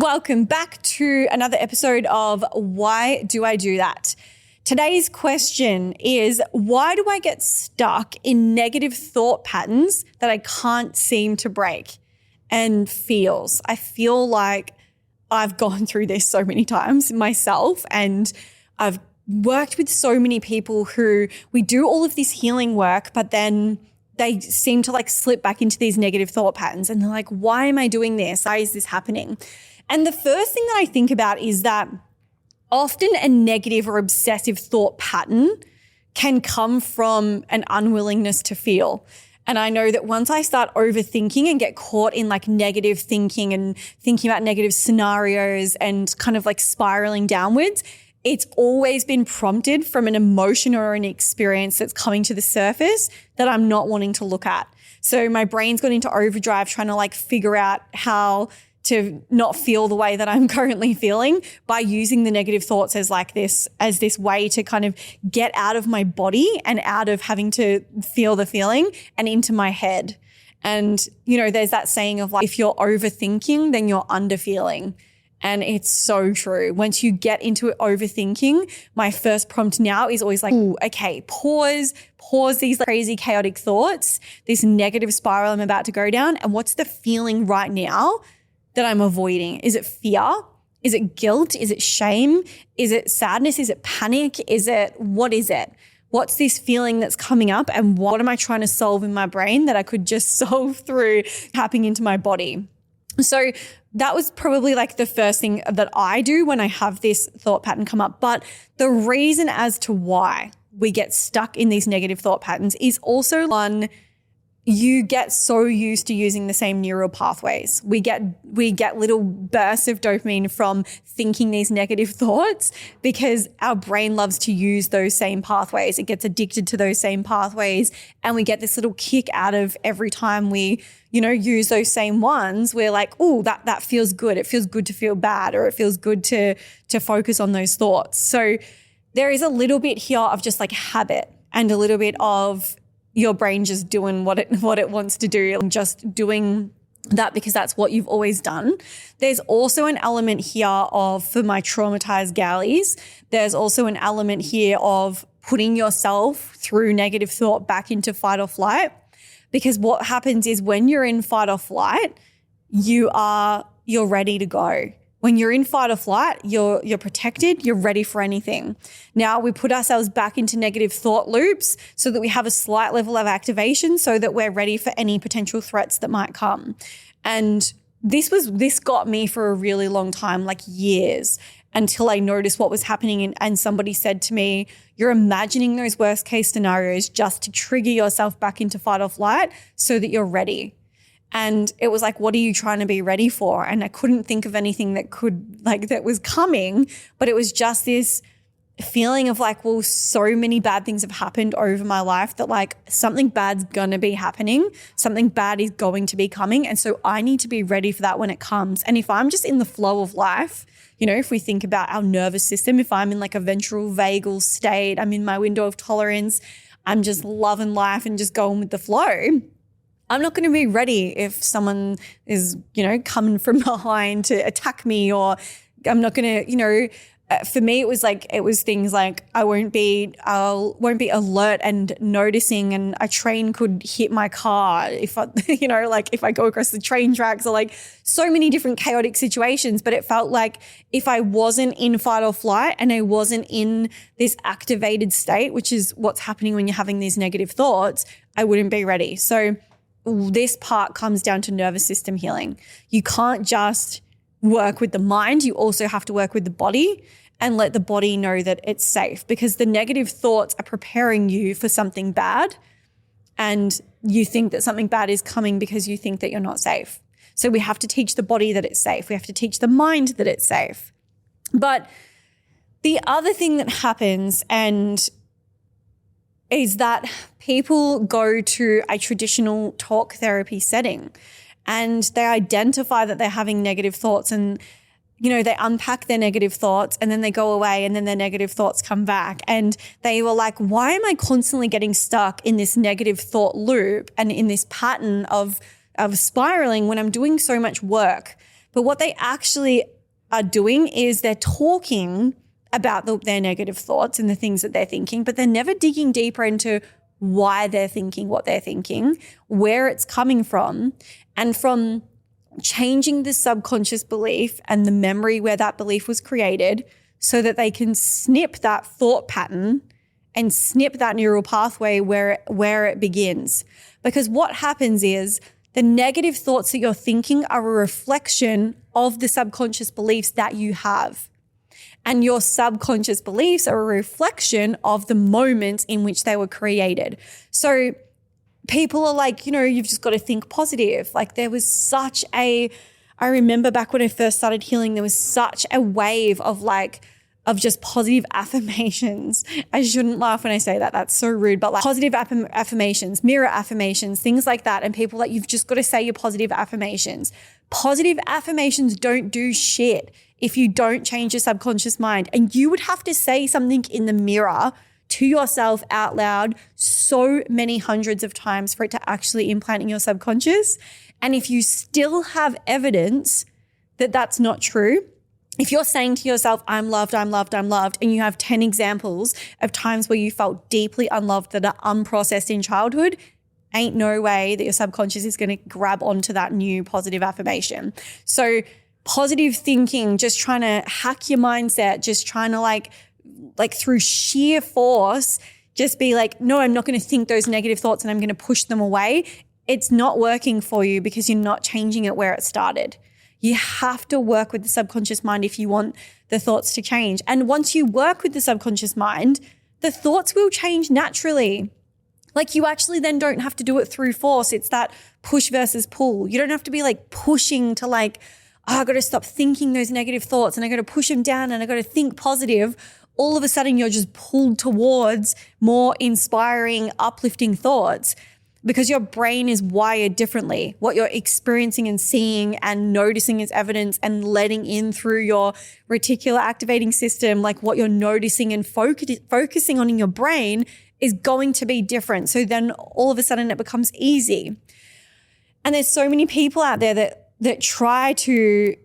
Welcome back to another episode of Why Do I Do That? Today's question is, why do I get stuck in negative thought patterns that I can't seem to break? And I feel like I've gone through this so many times myself, and I've worked with so many people who we do all of this healing work, but then they seem to slip back into these negative thought patterns. And they're like, why am I doing this? Why is this happening? And the first thing that I think about is that often a negative or obsessive thought pattern can come from an unwillingness to feel. And I know that once I start overthinking and get caught in negative thinking and thinking about negative scenarios and kind of spiraling downwards, it's always been prompted from an emotion or an experience that's coming to the surface that I'm not wanting to look at. So my brain's gone into overdrive trying to figure out how to not feel the way that I'm currently feeling by using the negative thoughts as this way to kind of get out of my body and out of having to feel the feeling and into my head. And, there's that saying of if you're overthinking, then you're underfeeling. And it's so true. Once you get into overthinking, my first prompt now is always okay, pause these crazy chaotic thoughts, this negative spiral I'm about to go down. And what's the feeling right now that I'm avoiding? Is it fear? Is it guilt? Is it shame? Is it sadness? Is it panic? What is it? What's this feeling that's coming up? And what am I trying to solve in my brain that I could just solve through tapping into my body? So that was probably the first thing that I do when I have this thought pattern come up. But the reason as to why we get stuck in these negative thought patterns is also one, you get so used to using the same neural pathways. We get little bursts of dopamine from thinking these negative thoughts because our brain loves to use those same pathways. It gets addicted to those same pathways, and we get this little kick out of every time we, use those same ones. We're like, oh, that feels good. It feels good to feel bad, or it feels good to focus on those thoughts. So there is a little bit here of just habit and a little bit of your brain just doing what it wants to do and just doing that because that's what you've always done. There's also an element here of, for my traumatized galleys, there's also an element here of putting yourself through negative thought back into fight or flight. Because what happens is when you're in fight or flight, you're ready to go. When you're in fight or flight, you're protected, you're ready for anything. Now we put ourselves back into negative thought loops so that we have a slight level of activation so that we're ready for any potential threats that might come. And this got me for a really long time, years, until I noticed what was happening and somebody said to me, you're imagining those worst case scenarios just to trigger yourself back into fight or flight so that you're ready. And it was what are you trying to be ready for? And I couldn't think of anything that that was coming, but it was just this feeling of well, so many bad things have happened over my life that something bad's going to be happening. Something bad is going to be coming. And so I need to be ready for that when it comes. And if I'm just in the flow of life, if we think about our nervous system, if I'm in a ventral vagal state, I'm in my window of tolerance, I'm just loving life and just going with the flow, I'm not going to be ready if someone is, coming from behind to attack me, or I'm not going to, for me, it was things I won't be alert and noticing, and a train could hit my car if I, if I go across the train tracks, or so many different chaotic situations. But it felt if I wasn't in fight or flight and I wasn't in this activated state, which is what's happening when you're having these negative thoughts, I wouldn't be ready. So this part comes down to nervous system healing. You can't just work with the mind. You also have to work with the body and let the body know that it's safe, because the negative thoughts are preparing you for something bad, and you think that something bad is coming because you think that you're not safe. So we have to teach the body that it's safe. We have to teach the mind that it's safe. But the other thing that happens is that people go to a traditional talk therapy setting and they identify that they're having negative thoughts, and they unpack their negative thoughts and then they go away and then their negative thoughts come back. And they were like, why am I constantly getting stuck in this negative thought loop and in this pattern of spiraling when I'm doing so much work? But what they actually are doing is they're talking about their negative thoughts and the things that they're thinking, but they're never digging deeper into why they're thinking what they're thinking, where it's coming from, and from changing the subconscious belief and the memory where that belief was created so that they can snip that thought pattern and snip that neural pathway where it begins. Because what happens is the negative thoughts that you're thinking are a reflection of the subconscious beliefs that you have. And your subconscious beliefs are a reflection of the moments in which they were created. So people are like, you've just got to think positive. Like there was I remember back when I first started healing, there was such a wave of just positive affirmations. I shouldn't laugh when I say that. That's so rude. But positive affirmations, mirror affirmations, things like that. And people you've just got to say your positive affirmations. Positive affirmations don't do shit if you don't change your subconscious mind. And you would have to say something in the mirror to yourself out loud so many hundreds of times for it to actually implant in your subconscious. And if you still have evidence that that's not true, if you're saying to yourself, I'm loved, I'm loved, I'm loved, and you have 10 examples of times where you felt deeply unloved that are unprocessed in childhood, ain't no way that your subconscious is going to grab onto that new positive affirmation. So positive thinking, just trying to hack your mindset, just trying to like through sheer force, just be like, no, I'm not going to think those negative thoughts and I'm going to push them away. It's not working for you because you're not changing it where it started. You have to work with the subconscious mind if you want the thoughts to change. And once you work with the subconscious mind, the thoughts will change naturally. Like you actually then don't have to do it through force. It's that push versus pull. You don't have to be like pushing to I got to stop thinking those negative thoughts and I got to push them down and I got to think positive. All of a sudden you're just pulled towards more inspiring, uplifting thoughts because your brain is wired differently. What you're experiencing and seeing and noticing as evidence and letting in through your reticular activating system, like what you're noticing and focusing on in your brain is going to be different. So then all of a sudden it becomes easy. And there's so many people out there that try to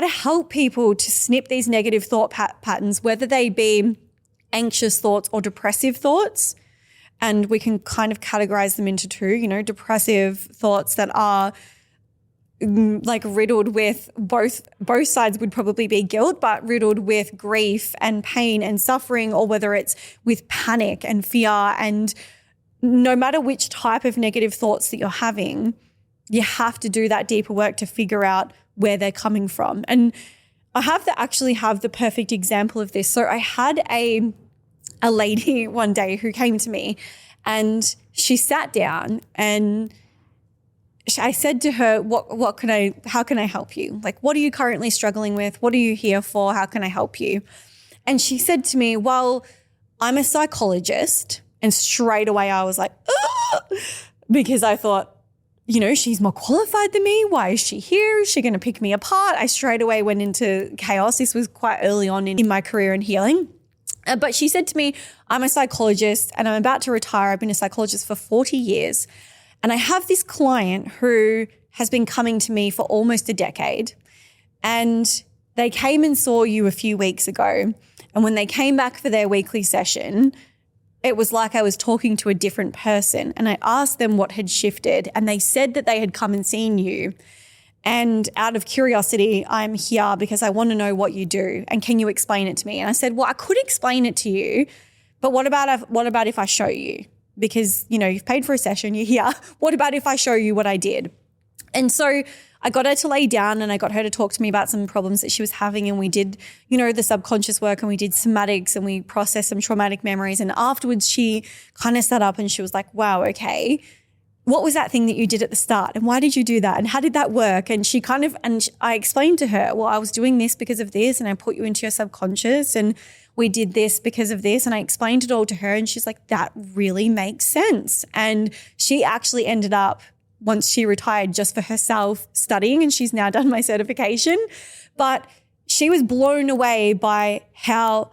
help people to snip these negative thought patterns, whether they be anxious thoughts or depressive thoughts. And we can kind of categorize them into two, depressive thoughts that are riddled with both sides would probably be guilt, but riddled with grief and pain and suffering, or whether it's with panic and fear. And no matter which type of negative thoughts that you're having, you have to do that deeper work to figure out where they're coming from. And I actually have the perfect example of this. So I had a lady one day who came to me and she sat down and I said to her, how can I help you? Like, what are you currently struggling with? What are you here for? How can I help you? And she said to me, well, I'm a psychologist. And straight away I was like, ugh, because I thought, she's more qualified than me. Why is she here? Is she going to pick me apart? I straight away went into chaos. This was quite early on in my career in healing. But she said to me, I'm a psychologist and I'm about to retire. I've been a psychologist for 40 years. And I have this client who has been coming to me for almost a decade. And they came and saw you a few weeks ago. And when they came back for their weekly session, it was like I was talking to a different person. And I asked them what had shifted. And they said that they had come and seen you. And out of curiosity, I'm here because I want to know what you do. And can you explain it to me? And I said, well, I could explain it to you, but what about if I show you? Because, you've paid for a session, you're here. What about if I show you what I did? And so I got her to lay down and I got her to talk to me about some problems that she was having. And we did, the subconscious work and we did somatics and we processed some traumatic memories. And afterwards she kind of sat up and she was like, wow, okay, what was that thing that you did at the start? And why did you do that? And how did that work? And I explained to her, well, I was doing this because of this and I put you into your subconscious and we did this because of this. And I explained it all to her and she's like, that really makes sense. And she actually ended up, once she retired, just for herself studying, and she's now done my certification. But she was blown away by how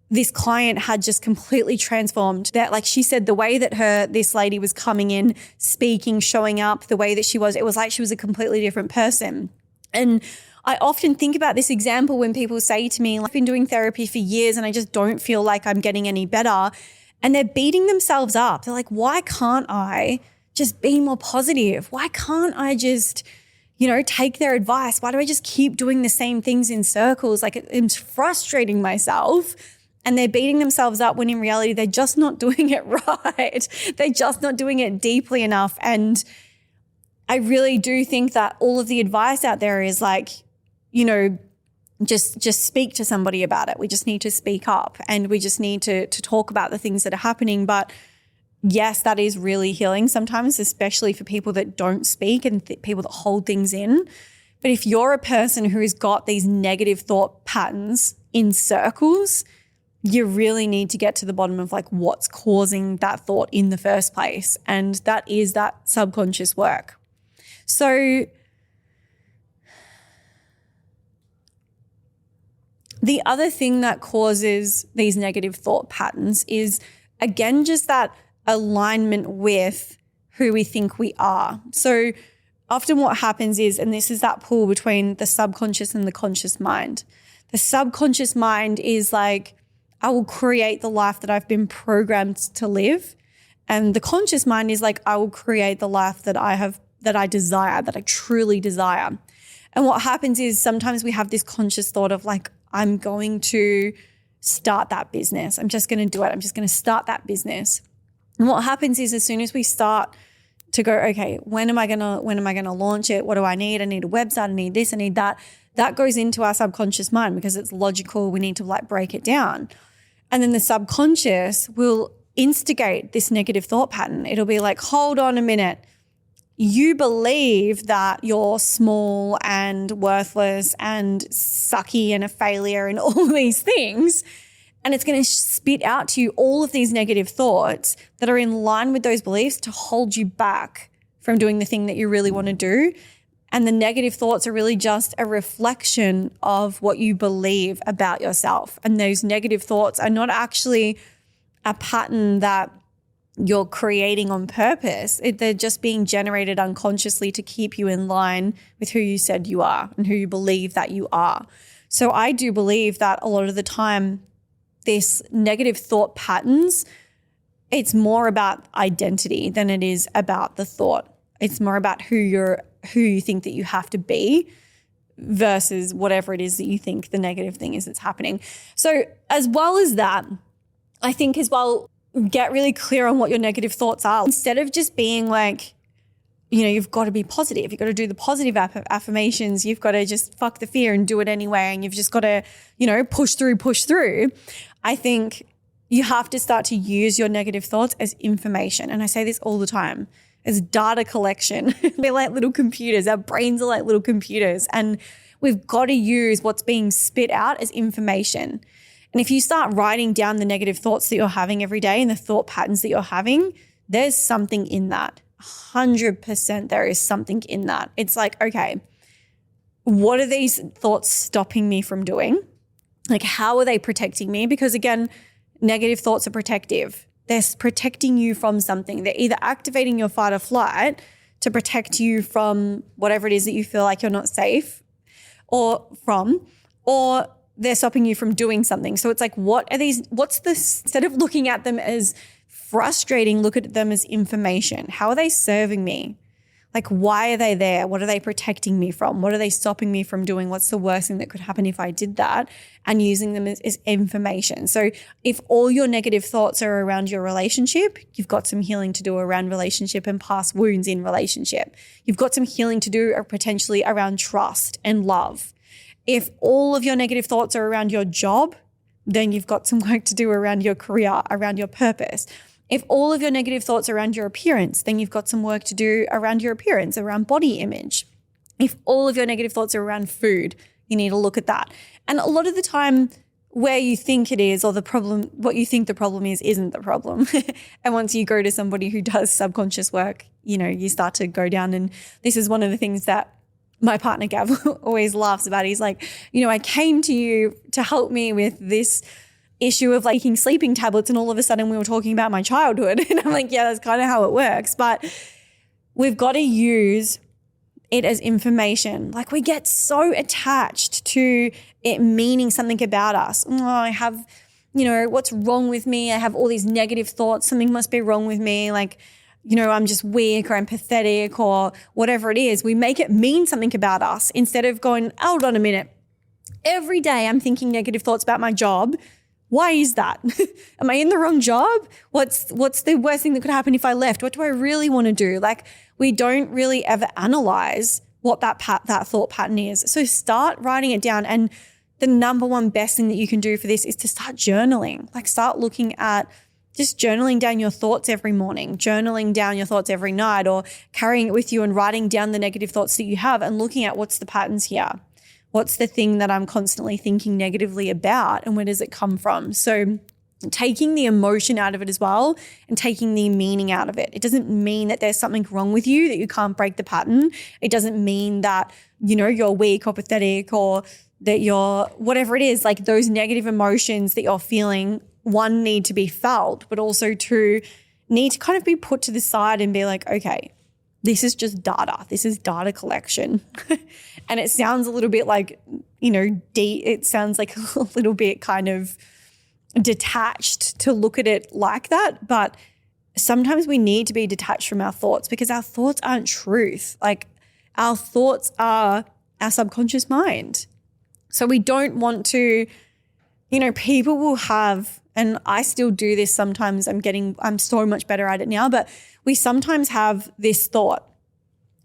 this client had just completely transformed. That, like she said, the way that this lady was coming in, speaking, showing up, the way that she was, it was like she was a completely different person. And I often think about this example when people say to me, I've been doing therapy for years and I just don't feel like I'm getting any better. And they're beating themselves up. They're like, why can't I just be more positive? Why can't I just, take their advice? Why do I just keep doing the same things in circles? Like it's frustrating myself. And they're beating themselves up when in reality, they're just not doing it right. They're just not doing it deeply enough. And I really do think that all of the advice out there is like, just speak to somebody about it. We just need to speak up and we just need to talk about the things that are happening. But yes, that is really healing sometimes, especially for people that don't speak and people that hold things in. But if you're a person who's got these negative thought patterns in circles, you really need to get to the bottom of like what's causing that thought in the first place. And that is that subconscious work. So the other thing that causes these negative thought patterns is, again, just that alignment with who we think we are. So often what happens is, and this is that pull between the subconscious and the conscious mind. The subconscious mind is like, I will create the life that I've been programmed to live. And the conscious mind is like, I will create the life that I desire, that I truly desire. And what happens is sometimes we have this conscious thought of like, I'm going to start that business. I'm just going to do it. I'm just going to start that business. And what happens is as soon as we start to go, okay, when am I going to launch it? What do I need? I need a website. I need this. I need that. That goes into our subconscious mind because it's logical. We need to like break it down. And then the subconscious will instigate this negative thought pattern. It'll be like, hold on a minute. You believe that you're small and worthless and sucky and a failure and all these things. And it's going to spit out to you all of these negative thoughts that are in line with those beliefs to hold you back from doing the thing that you really want to do. And the negative thoughts are really just a reflection of what you believe about yourself. And those negative thoughts are not actually a pattern that you're creating on purpose. They're just being generated unconsciously to keep you in line with who you said you are and who you believe that you are. So I do believe that a lot of the time, this negative thought patterns, it's more about identity than it is about the thought. It's more about who you think that you have to be versus whatever it is that you think the negative thing is that's happening. So as well as that, I think as well, get really clear on what your negative thoughts are. Instead of just being like, you've got to be positive. You've got to do the positive affirmations. You've got to just fuck the fear and do it anyway. And you've just got to, push through. I think you have to start to use your negative thoughts as information. And I say this all the time, as data collection. They're like little computers. Our brains are like little computers. And we've got to use what's being spit out as information. And if you start writing down the negative thoughts that you're having every day and the thought patterns that you're having, there's something in that. 100% there is something in that. It's like, okay, what are these thoughts stopping me from doing? Like, how are they protecting me? Because again, negative thoughts are protective. They're protecting you from something. They're either activating your fight or flight to protect you from whatever it is that you feel like you're not safe or they're stopping you from doing something. So it's like, instead of looking at them as frustrating, look at them as information. How are they serving me? Like, why are they there? What are they protecting me from? What are they stopping me from doing? What's the worst thing that could happen if I did that? And using them as information. So if all your negative thoughts are around your relationship, you've got some healing to do around relationship and past wounds in relationship. You've got some healing to do potentially around trust and love. If all of your negative thoughts are around your job, then you've got some work to do around your career, around your purpose. If all of your negative thoughts are around your appearance, then you've got some work to do around your appearance, around body image. If all of your negative thoughts are around food, you need to look at that. And a lot of the time where you think it is or the problem, what you think the problem is, isn't the problem. And once you go to somebody who does subconscious work, you start to go down. And this is one of the things that my partner Gav always laughs about. He's like, I came to you to help me with this issue of like taking sleeping tablets, and all of a sudden we were talking about my childhood. And I'm like, yeah, that's kind of how it works. But we've got to use it as information. Like we get so attached to it meaning something about us. Oh, I have, what's wrong with me? I have all these negative thoughts. Something must be wrong with me. Like, I'm just weak or I'm pathetic or whatever it is. We make it mean something about us instead of going, hold on a minute. Every day I'm thinking negative thoughts about my job. Why is that? Am I in the wrong job? What's the worst thing that could happen if I left? What do I really want to do? Like we don't really ever analyze what that thought pattern is. So start writing it down. And the number one best thing that you can do for this is to start journaling. Like start looking at just journaling down your thoughts every morning, journaling down your thoughts every night, or carrying it with you and writing down the negative thoughts that you have and looking at what's the patterns here. What's the thing that I'm constantly thinking negatively about and where does it come from? So taking the emotion out of it as well and taking the meaning out of it. It doesn't mean that there's something wrong with you, that you can't break the pattern. It doesn't mean that, you're weak or pathetic or that you're whatever it is. Like those negative emotions that you're feeling, one, need to be felt, but also two, need to kind of be put to the side and be like, okay, this is just data. This is data collection. And it sounds a little bit like, it sounds like a little bit kind of detached to look at it like that. But sometimes we need to be detached from our thoughts because our thoughts aren't truth. Like our thoughts are our subconscious mind. So we don't want to, people will have, and I still do this sometimes, I'm so much better at it now, but we sometimes have this thought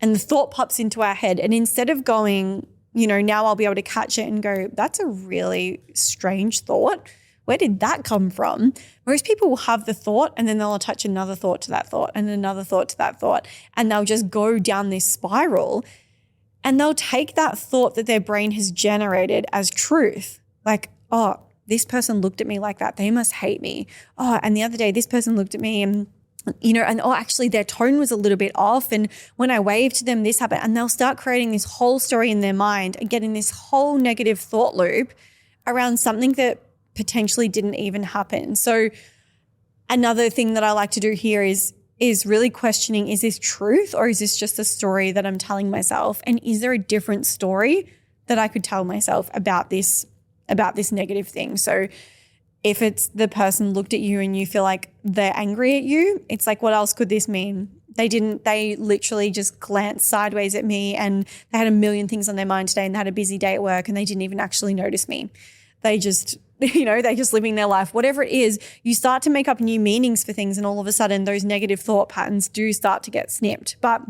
and the thought pops into our head. And instead of going, now I'll be able to catch it and go, that's a really strange thought. Where did that come from? Most people will have the thought and then they'll attach another thought to that thought and another thought to that thought. And they'll just go down this spiral and they'll take that thought that their brain has generated as truth. Like, oh, this person looked at me like that. They must hate me. Oh, and the other day this person looked at me and actually their tone was a little bit off. And when I waved to them, this happened. And they'll start creating this whole story in their mind and getting this whole negative thought loop around something that potentially didn't even happen. So another thing that I like to do here is really questioning, is this truth or is this just a story that I'm telling myself? And is there a different story that I could tell myself about this negative thing? So if it's the person looked at you and you feel like they're angry at you, it's like, what else could this mean? They literally just glanced sideways at me and they had a million things on their mind today and they had a busy day at work and they didn't even actually notice me. They just, they're just living their life. Whatever it is, you start to make up new meanings for things and all of a sudden those negative thought patterns do start to get snipped. But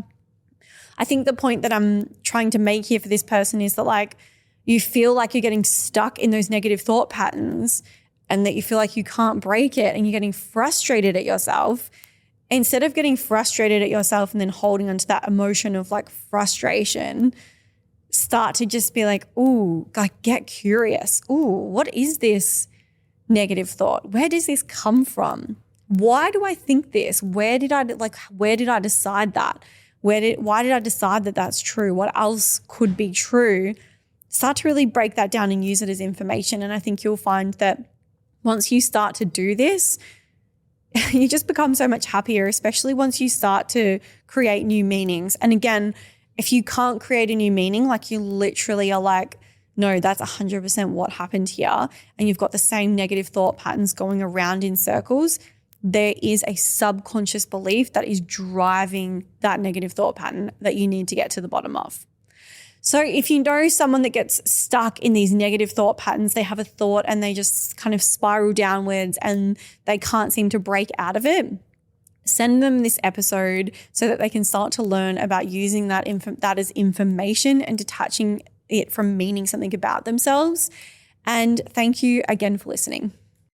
I think the point that I'm trying to make here for this person is that like you feel like you're getting stuck in those negative thought patterns and that you feel like you can't break it and you're getting frustrated at yourself. Instead of getting frustrated at yourself and then holding onto that emotion of like frustration, start to just be like, ooh, like get curious. Ooh, what is this negative thought? Where does this come from? Why do I think this? Where did I decide that? Why did I decide that that's true? What else could be true? Start to really break that down and use it as information. And I think you'll find that once you start to do this, you just become so much happier, especially once you start to create new meanings. And again, if you can't create a new meaning, like you literally are like, no, that's 100% what happened here, and you've got the same negative thought patterns going around in circles, there is a subconscious belief that is driving that negative thought pattern that you need to get to the bottom of. So if you know someone that gets stuck in these negative thought patterns, they have a thought and they just kind of spiral downwards and they can't seem to break out of it, send them this episode so that they can start to learn about using that as information and detaching it from meaning something about themselves. And thank you again for listening.